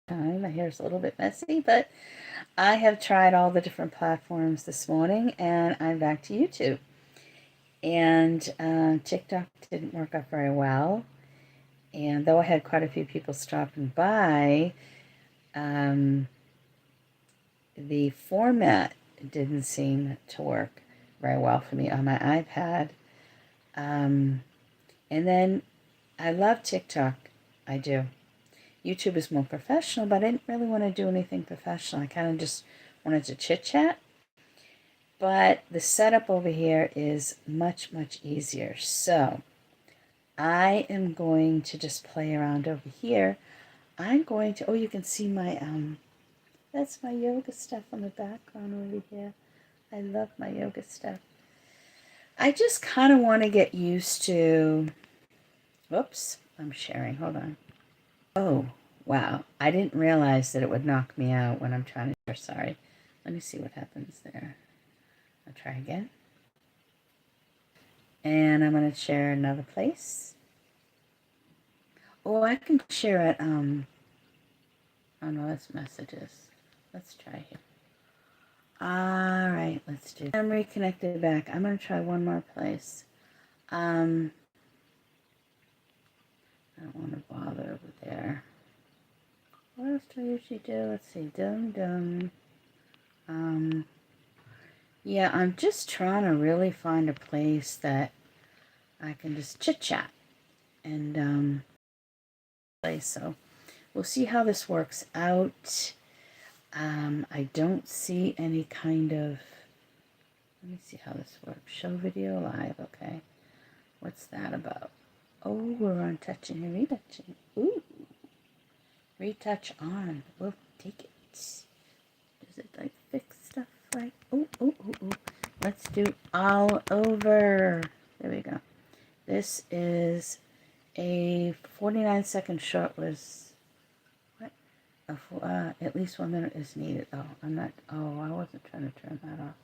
time. My hair's a little bit messy, but I have tried all the different platforms this morning and I'm back to YouTube. And TikTok didn't work out very well. And though I had quite a few people stopping by, um, the format didn't seem to work very well for me on my iPad. Um, and then I love TikTok. I do. YouTube is more professional, but I didn't really want to do anything professional. I kind of just wanted to chit chat. But the setup over here is much, much easier. So I am going to just play around over here. I'm going to, oh, you can see my, that's my yoga stuff on the background over here. I love my yoga stuff. I just kind of want to get used to, whoops, I'm sharing, hold on. Oh, wow. I didn't realize that it would knock me out when I'm trying to share. Sorry. Let me see what happens there. I'll try again. And I'm going to share another place. Oh, I can share it. Oh no, that's messages. Let's try here. All right, let's do. I'm reconnected back. I'm going to try one more place. I don't want to bother over there. What else do I usually do? Let's see. Yeah, I'm just trying to really find a place that I can just chit chat and play. So we'll see how this works out. I don't see any kind of. Let me see how this works. Show video live. Okay, what's that about? Oh, we're on touching and retouching. Ooh, retouch on. We'll take it. Does it like fix stuff like? Oh, oh, oh, oh. Let's do all over. There we go. This is a 49-second short. Was what? At least 1 minute is needed. Oh, I'm not. Oh, I wasn't trying to turn that off.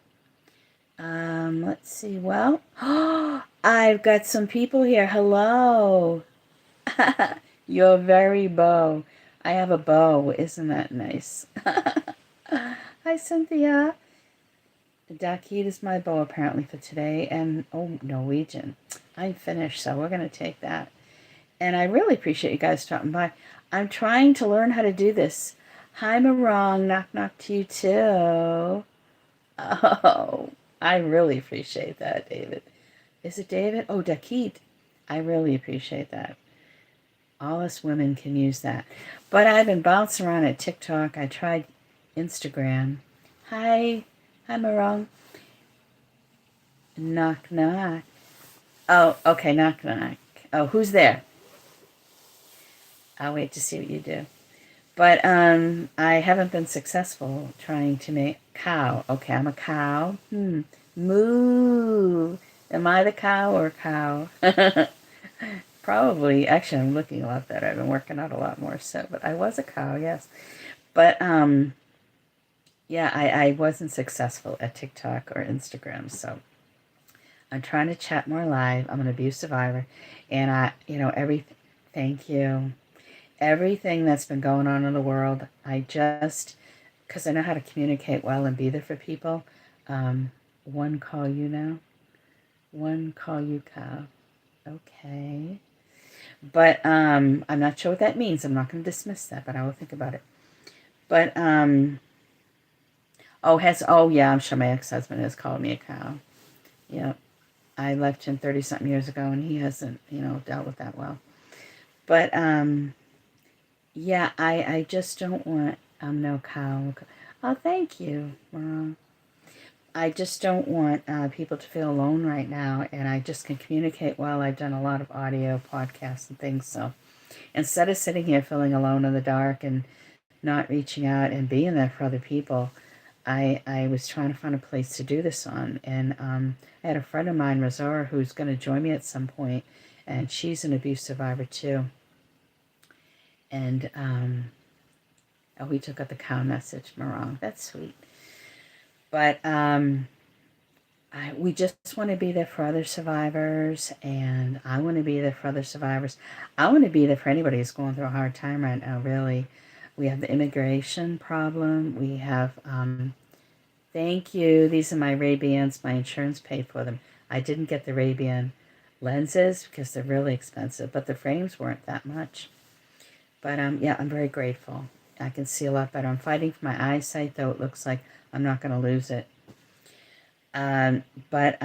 Let's see. Well, I've got some people here. Hello. You're very beau. I have a beau. Isn't that nice? Hi, Cynthia. Dakid is my beau apparently for today. And, oh, Norwegian. I'm finished, so we're going to take that. And I really appreciate you guys stopping by. I'm trying to learn how to do this. Hi, Marong. Knock, knock to you, too. Oh, I really appreciate that, David. Is it David? Oh, Dakid. I really appreciate that. All us women can use that. But I've been bouncing around at TikTok. I tried Instagram. Hi. Hi, Marong. Knock, knock. Oh, okay, knock, knock. Oh, who's there? I'll wait to see what you do. But I haven't been successful trying to make cow. Okay, I'm a cow. Moo. Am I the cow or cow? Probably. Actually, I'm looking a lot better. I've been working out a lot more. So, but I was a cow, yes. But yeah, I wasn't successful at TikTok or Instagram. So I'm trying to chat more live. I'm an abuse survivor, and thank you. Everything that's been going on in the world, because I know how to communicate well and be there for people. One call you now. One call you cow. Okay. But I'm not sure what that means. I'm not going to dismiss that, but I will think about it. But oh yeah, I'm sure my ex-husband has called me a cow. Yep. I left him 30-something years ago, and he hasn't, dealt with that well. But yeah, I just don't want. I'm no cow. Oh, thank you. I just don't want people to feel alone right now, and I just can communicate well. I've done a lot of audio podcasts and things, so instead of sitting here feeling alone in the dark and not reaching out and being there for other people, I was trying to find a place to do this on. And I had a friend of mine, Razora, who's going to join me at some point, and she's an abuse survivor too. And oh, we took out the cow message, Marong. That's sweet. But we just want to be there for other survivors, and I want to be there for other survivors. I want to be there for anybody who's going through a hard time right now, really. We have the immigration problem. We have, thank you. These are my Ray-Bans. My insurance paid for them. I didn't get the Ray-Ban lenses because they're really expensive, but the frames weren't that much. But yeah, I'm very grateful. I can see a lot better. I'm fighting for my eyesight, though it looks like I'm not going to lose it. But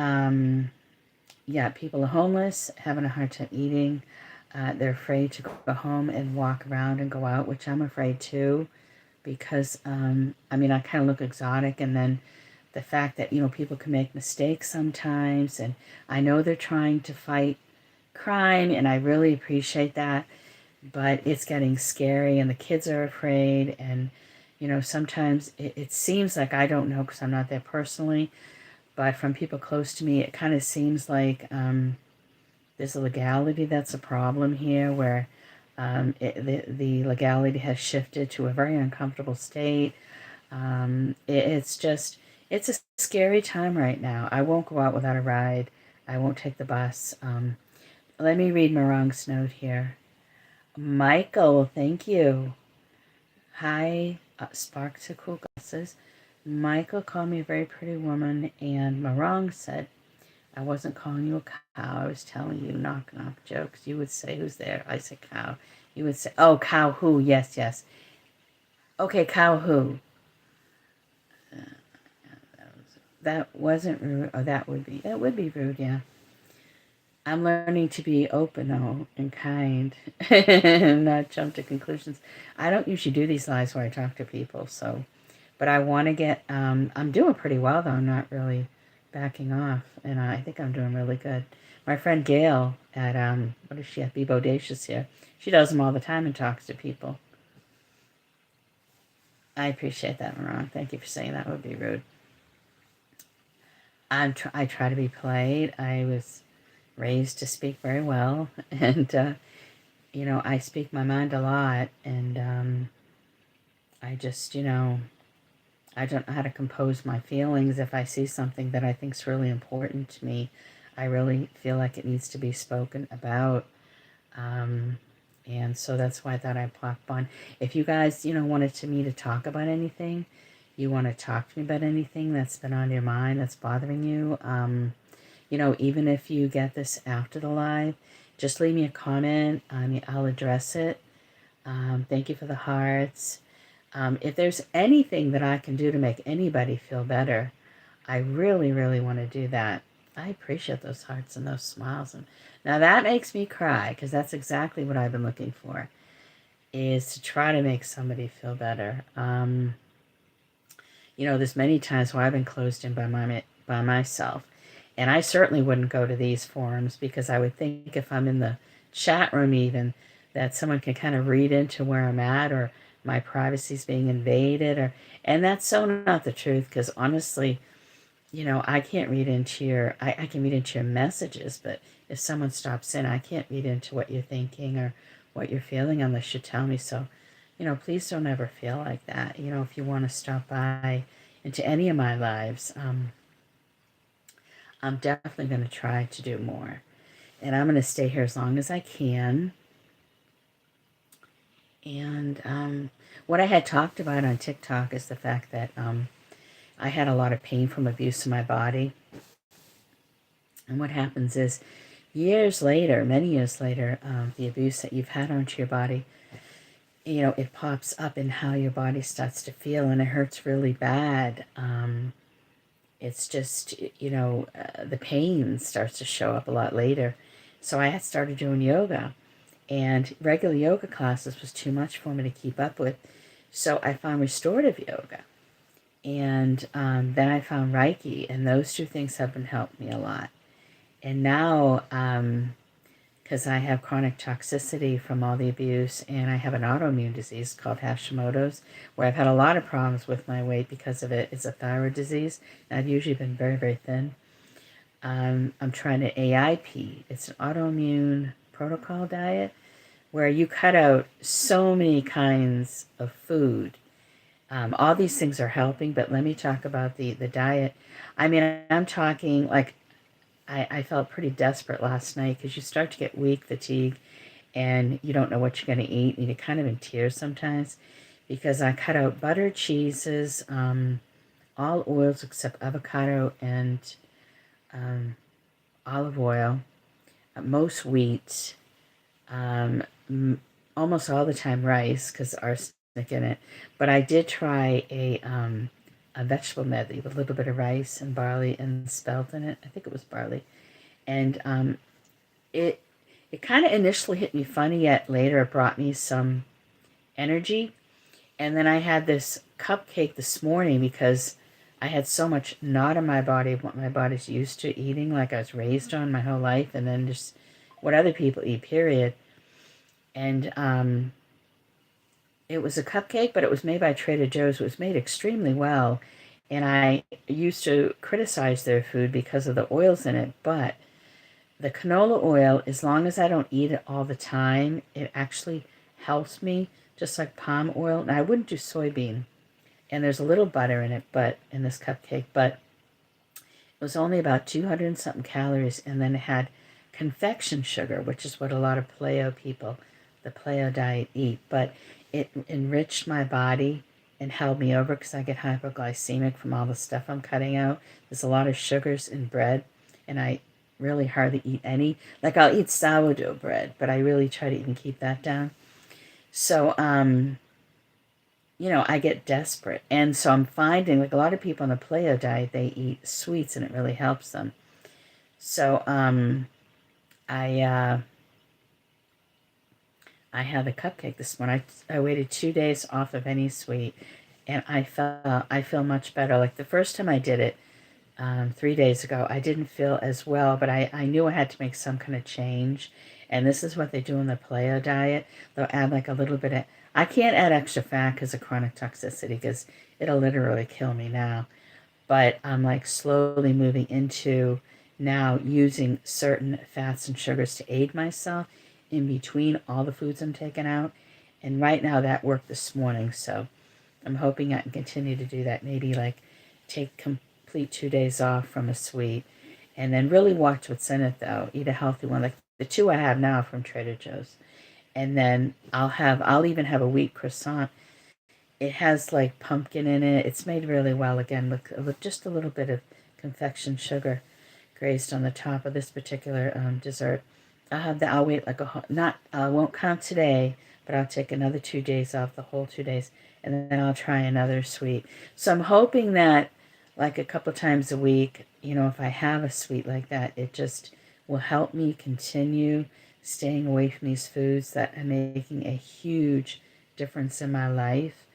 yeah, people are homeless, having a hard time eating. They're afraid to go home and walk around and go out, which I'm afraid too, because I mean, I kind of look exotic, and then the fact that, you know, people can make mistakes sometimes, and I know they're trying to fight crime, and I really appreciate that, but it's getting scary, and the kids are afraid, and, you know, sometimes it seems like, I don't know because I'm not there personally, but from people close to me, it kind of seems like there's a legality that's a problem here, where the legality has shifted to a very uncomfortable state. It's just, it's a scary time right now. I won't go out without a ride. I won't take the bus. Let me read Marang's note here. Michael, thank you. Hi, Sparksicle says, Michael called me a very pretty woman, and Marang said, I wasn't calling you a cow. I was telling you knock knock jokes. You would say, who's there? I said cow. You would say, oh, cow who? Yes, yes. Okay, cow who? That wasn't rude. Oh, that would be rude, yeah. I'm learning to be open, though, and kind, and not jump to conclusions. I don't usually do these lives where I talk to people, so, but I want to get, I'm doing pretty well, though. I'm not really backing off, and I think I'm doing really good. My friend Gail at, what is she at, Be Bodacious here, she does them all the time and talks to people. I appreciate that, Ron. Thank you for saying that would be rude. I try to be polite. I was raised to speak very well, and you know, I speak my mind a lot, and I just, you know, I don't know how to compose my feelings. If I see something that I think is really important to me, I really feel like it needs to be spoken about. And so that's why I thought I'd pop on. If you guys, you know, wanted me to talk about anything, you want to talk to me about anything that's been on your mind, that's bothering you, you know, even if you get this after the live, just leave me a comment. I'll address it. Thank you for the hearts. If there's anything that I can do to make anybody feel better, I really, really want to do that. I appreciate those hearts and those smiles. And now that makes me cry, because that's exactly what I've been looking for, is to try to make somebody feel better. You know, there's many times where I've been closed in by myself. And I certainly wouldn't go to these forums, because I would think if I'm in the chat room even, that someone can kind of read into where I'm at, or my privacy's being invaded, and that's so not the truth, because honestly, you know, I can't read into I can read into your messages, but if someone stops in, I can't read into what you're thinking or what you're feeling unless you tell me. So, you know, please don't ever feel like that. You know, if you want to stop by into any of my lives, I'm definitely going to try to do more. And I'm going to stay here as long as I can. And what I had talked about on TikTok is the fact that I had a lot of pain from abuse in my body. And what happens is, years later, many years later, the abuse that you've had onto your body, you know, it pops up in how your body starts to feel, and it hurts really bad. It's just, you know, the pain starts to show up a lot later. So I had started doing yoga, and regular yoga classes was too much for me to keep up with. So I found restorative yoga, and then I found Reiki, and those two things have been helping me a lot. And now, because I have chronic toxicity from all the abuse, and I have an autoimmune disease called Hashimoto's, where I've had a lot of problems with my weight because of it. It's a thyroid disease, and I've usually been very, very thin. I'm trying to AIP. It's an autoimmune protocol diet where you cut out so many kinds of food. All these things are helping, but let me talk about the diet. I mean, I'm talking like, I felt pretty desperate last night, because you start to get weak, fatigue, and you don't know what you're going to eat, and you're kind of in tears sometimes, because I cut out butter, cheeses, all oils except avocado and olive oil, most wheat, um, almost all the time rice because arsenic in it. But I did try a vegetable medley with a little bit of rice and barley and spelt in it. I think it was barley, and it it kind of initially hit me funny. Yet later, it brought me some energy. And then I had this cupcake this morning because I had so much not in my body of what my body's used to eating, like I was raised on my whole life, and then just what other people eat, period. And it was a cupcake, but it was made by Trader Joe's. It was made extremely well. And I used to criticize their food because of the oils in it, but the canola oil, as long as I don't eat it all the time, it actually helps me, just like palm oil. And I wouldn't do soybean. And there's a little butter in it, but in this cupcake, but it was only about 200 and something calories, and then it had confection sugar, which is what a lot of paleo people, the paleo diet, eat. But it enriched my body and held me over because I get hypoglycemic from all the stuff I'm cutting out. There's a lot of sugars in bread, and I really hardly eat any. Like I'll eat sourdough bread, but I really try to even keep that down. So, I get desperate. And so I'm finding, like a lot of people on the paleo diet, they eat sweets and it really helps them. So I had a cupcake this morning. I waited 2 days off of any sweet, and I feel much better. Like the first time I did it 3 days ago, I didn't feel as well, but I knew I had to make some kind of change. And this is what they do in the paleo diet. They'll add like a little bit of, I can't add extra fat because of chronic toxicity because it'll literally kill me now. But I'm like slowly moving into now using certain fats and sugars to aid myself in between all the foods I'm taking out. And right now that worked this morning. So I'm hoping I can continue to do that. Maybe like take complete 2 days off from a sweet and then really watch what's in it though. Eat a healthy one. Like the two I have now from Trader Joe's. And then I'll even have a wheat croissant. It has like pumpkin in it. It's made really well again with just a little bit of confection sugar grazed on the top of this particular dessert. I'll have that. I'll wait like I won't count today, but I'll take another 2 days off, the whole 2 days, and then I'll try another sweet. So I'm hoping that like a couple times a week, if I have a sweet like that, it just will help me continue staying away from these foods that are making a huge difference in my life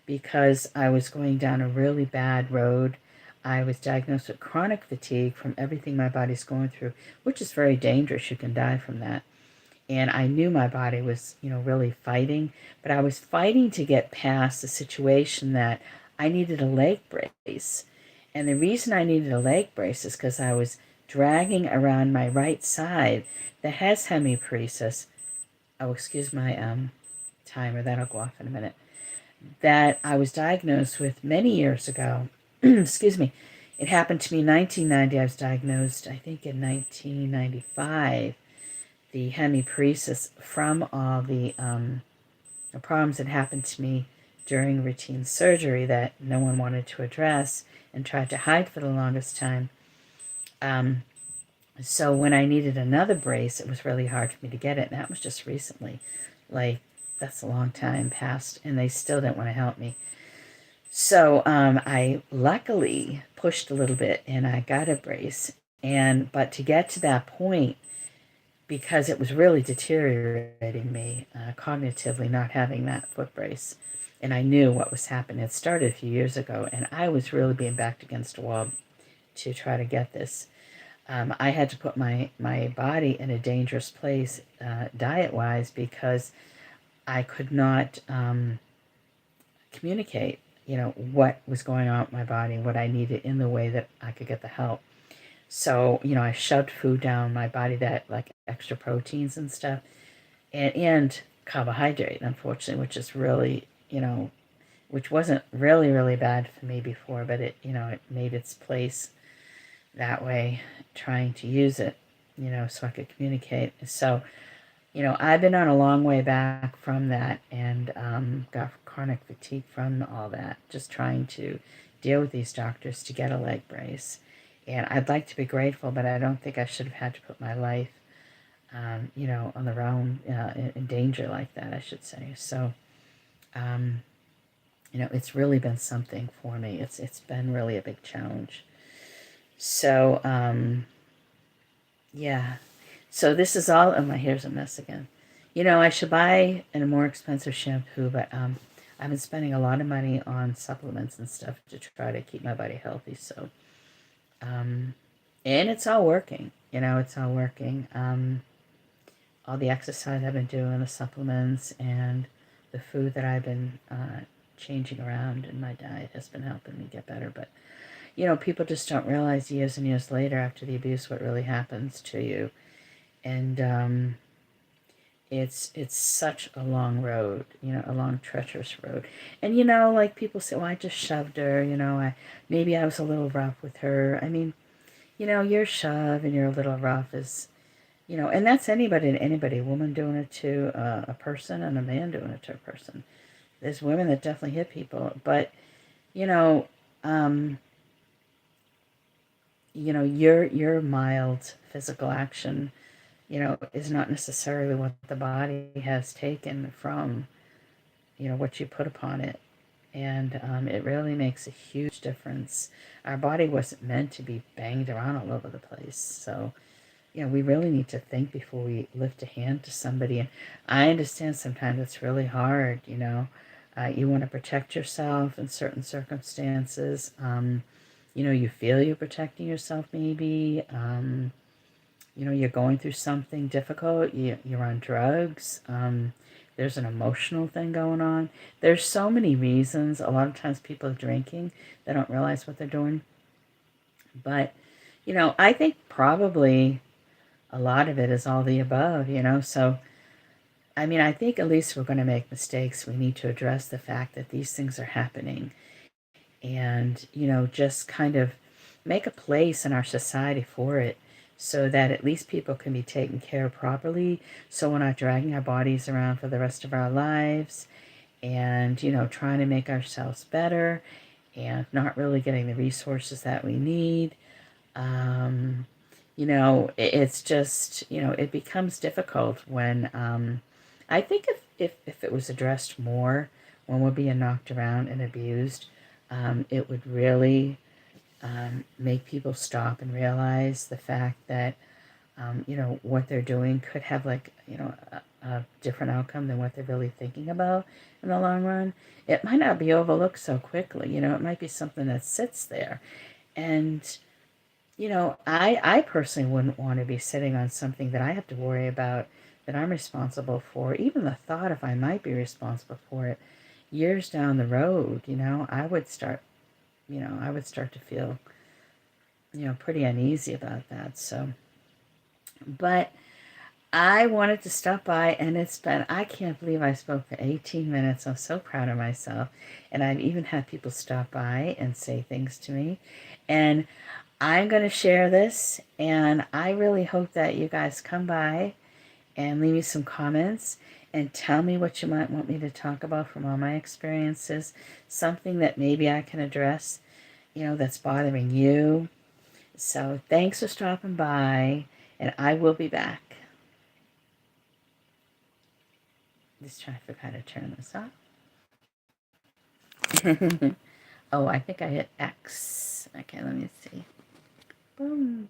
because I was going down a really bad road. I was diagnosed with chronic fatigue from everything my body's going through, which is very dangerous. You can die from that. And I knew my body was, really fighting, but I was fighting to get past the situation that I needed a leg brace. And the reason I needed a leg brace is because I was dragging around my right side that has hemiparesis. Oh, excuse my timer. That'll go off in a minute. That I was diagnosed with many years ago. Excuse me. It happened to me in 1990. I was diagnosed, I think, in 1995. The hemiparesis from all the problems that happened to me during routine surgery that no one wanted to address and tried to hide for the longest time. So when I needed another brace, it was really hard for me to get it. And that was just recently. Like, that's a long time past, and they still didn't want to help me. So I luckily pushed a little bit, and I got a brace. But to get to that point, because it was really deteriorating me cognitively, not having that foot brace, and I knew what was happening. It started a few years ago, and I was really being backed against a wall to try to get this. I had to put my body in a dangerous place diet-wise because I could not communicate, what was going on with my body, what I needed in the way that I could get the help. So, I shoved food down my body that like extra proteins and stuff and carbohydrate, unfortunately, which is really, which wasn't really, really bad for me before, but it, it made its place that way, trying to use it, so I could communicate. So, I've been on a long way back from that and got chronic fatigue from all that, just trying to deal with these doctors to get a leg brace. And I'd like to be grateful, but I don't think I should have had to put my life, you know, on the realm, in danger like that, I should say. So, you know, it's really been something for me. It's been really a big challenge. So, yeah. So this is all, oh, my hair's a mess again. You know, I should buy a more expensive shampoo, but I've been spending a lot of money on supplements and stuff to try to keep my body healthy. So, and it's all working. You know, it's all working. All the exercise I've been doing, the supplements, and the food that I've been changing around in my diet has been helping me get better. But, you know, people just don't realize years and years later after the abuse what really happens to you. And it's such a long road, you know, a long treacherous road. And, you know, like people say, well, I just shoved her, you know, maybe I was a little rough with her. I mean, you know, your shove and you're a little rough is, you know, and that's anybody and anybody, a woman doing it to a person and a man doing it to a person. There's women that definitely hit people, but, you know, your mild physical action, you know, is not necessarily what the body has taken from, you know, what you put upon it. And it really makes a huge difference. Our body wasn't meant to be banged around all over the place. So, you know, we really need to think before we lift a hand to somebody. And I understand sometimes it's really hard, you know. You want to protect yourself in certain circumstances. You know, you feel you're protecting yourself maybe. You know, you're going through something difficult. You're on drugs. There's an emotional thing going on. There's so many reasons. A lot of times people are drinking. They don't realize what they're doing. But, you know, I think probably a lot of it is all the above, you know. So, I mean, I think at least we're going to make mistakes. We need to address the fact that these things are happening and, you know, just kind of make a place in our society for it so that at least people can be taken care of properly. So we're not dragging our bodies around for the rest of our lives and, you know, trying to make ourselves better and not really getting the resources that we need. You know, it's just, you know, it becomes difficult when, I think if it was addressed more when we're being knocked around and abused, it would really make people stop and realize the fact that, you know, what they're doing could have like, you know, a different outcome than what they're really thinking about in the long run. It might not be overlooked so quickly, you know, it might be something that sits there. And, you know, I personally wouldn't want to be sitting on something that I have to worry about, that I'm responsible for. Even the thought if I might be responsible for it years down the road, you know, I would start to feel, you know, pretty uneasy about that. So, but I wanted to stop by, and it's been, I can't believe I spoke for 18 minutes. I'm so proud of myself. And I've even had people stop by and say things to me. And I'm going to share this, and I really hope that you guys come by and leave me some comments and tell me what you might want me to talk about from all my experiences, something that maybe I can address, you know, that's bothering you. So thanks for stopping by, and I will be back. Just trying to figure out how to turn this off. Oh, I think I hit X. Okay, let me see. Boom.